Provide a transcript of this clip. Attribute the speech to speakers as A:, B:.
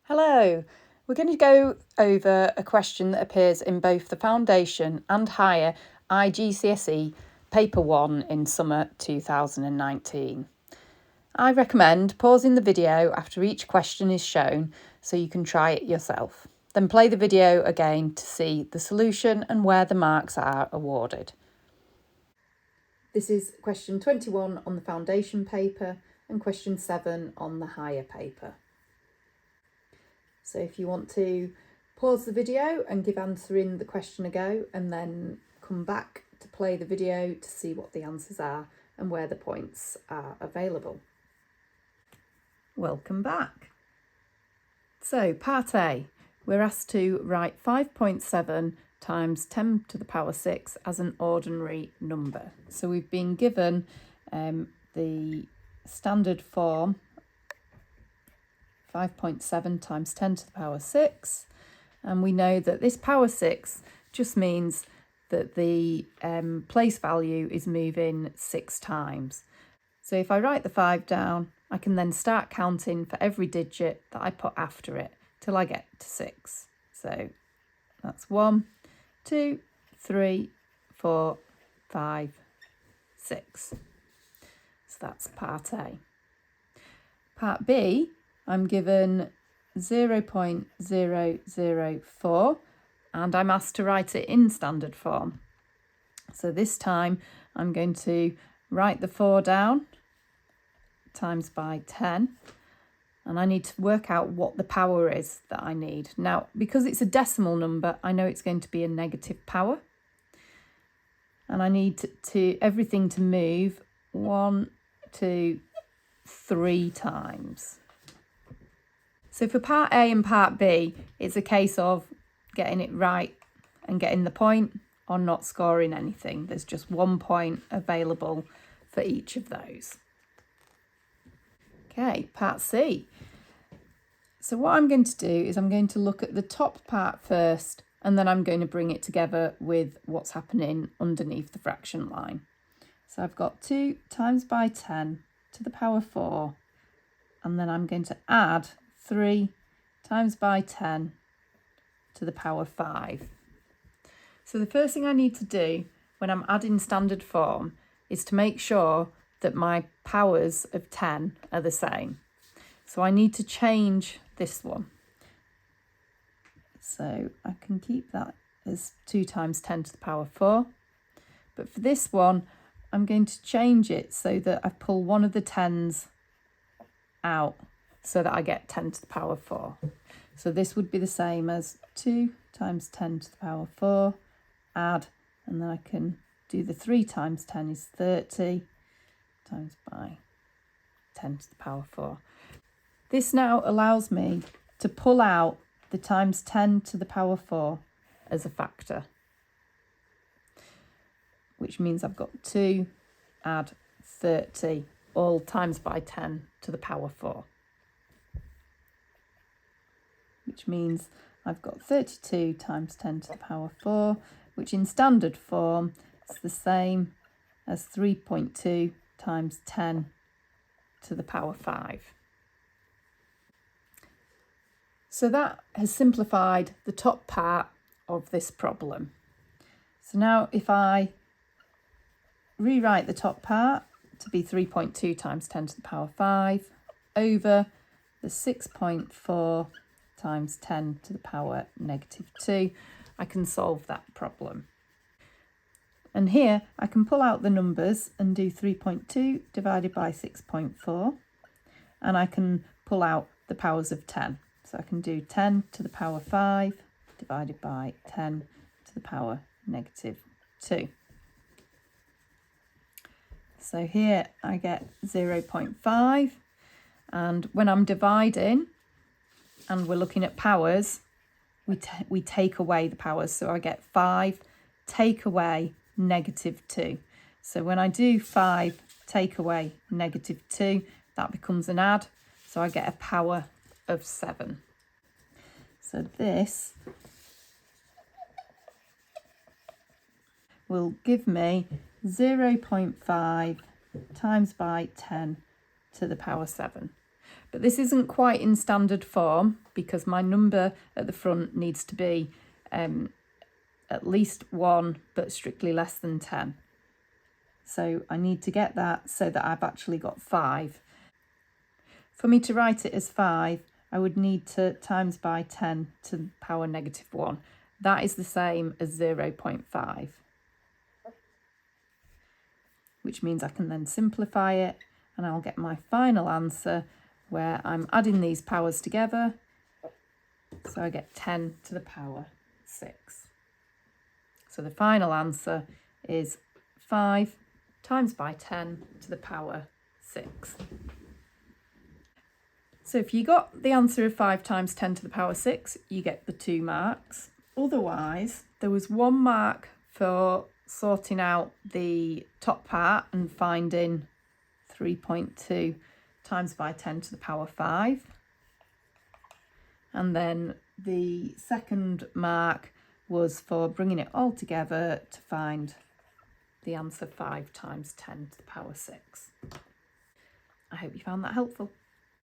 A: Hello, we're going to go over a question that appears in both the Foundation and Higher iGCSE Paper 1 in summer 2019. I recommend pausing the video after each question is shown so you can try it yourself. Then play the video again to see the solution and where the marks are awarded. This is question 21 on the Foundation paper and question 7 on the Higher paper. So if you want to pause the video and give answering the question a go and then come back to play the video to see what the answers are and where the points are available. Welcome back. So part A, we're asked to write 5.7 times 10 to the power 6 as an ordinary number. So we've been given the standard form 5.7 times 10 to the power 6, and we know that this power 6 just means that the place value is moving 6 times. So if I write the 5 down, I can then start counting for every digit that I put after it till I get to 6. So that's 1, 2, 3, 4, 5, 6. So that's part A. Part B, I'm given 0.004 and I'm asked to write it in standard form. So this time I'm going to write the 4 down, times by 10, and I need to work out what the power is that I need. Now, because it's a decimal number, I know it's going to be a negative power, and I need everything to move 1, 2, 3 times. So for part A and part B, it's a case of getting it right and getting the point or not scoring anything. There's just 1 point available for each of those. Okay, part C. So what I'm going to do is I'm going to look at the top part first, and then I'm going to bring it together with what's happening underneath the fraction line. So I've got 2 times by 10 to the power 4, and then I'm going to add 3 times by 10 to the power 5. So the first thing I need to do when I'm adding standard form is to make sure that my powers of 10 are the same. So I need to change this one. So I can keep that as 2 times 10 to the power 4. But for this one, I'm going to change it so that I pull one of the 10s out so that I get 10 to the power 4. So this would be the same as 2 times 10 to the power 4, add, and then I can do the 3 times 10 is 30 times by 10 to the power 4. This now allows me to pull out the times 10 to the power 4 as a factor, which means I've got 2, add 30, all times by 10 to the power 4. Which means I've got 32 times 10 to the power 4, which in standard form is the same as 3.2 times 10 to the power 5. So that has simplified the top part of this problem. So now if I rewrite the top part to be 3.2 times 10 to the power 5 over the 6.4 times 10 to the power negative 2, I can solve that problem. And here I can pull out the numbers and do 3.2 divided by 6.4, and I can pull out the powers of 10. So I can do 10 to the power 5 divided by 10 to the power negative 2. So here I get 0.5, and when I'm dividing and we're looking at powers, we take away the powers. So I get 5 take away negative 2. So when I do 5 take away negative 2, that becomes an add. So I get a power of 7. So this will give me 0.5 times by 10 to the power 7. But this isn't quite in standard form because my number at the front needs to be at least 1 but strictly less than 10. So I need to get that so that I've actually got 5. For me to write it as 5, I would need to times by 10 to the power negative 1. That is the same as 0.5, which means I can then simplify it and I'll get my final answer where I'm adding these powers together. So I get 10 to the power 6. So the final answer is 5 times by 10 to the power 6. So if you got the answer of 5 times 10 to the power 6, you get the 2 marks. Otherwise, there was 1 mark for sorting out the top part and finding 3.2 times by 10 to the power 5. And then the second mark was for bringing it all together to find the answer 5 times 10 to the power 6. I hope you found that helpful.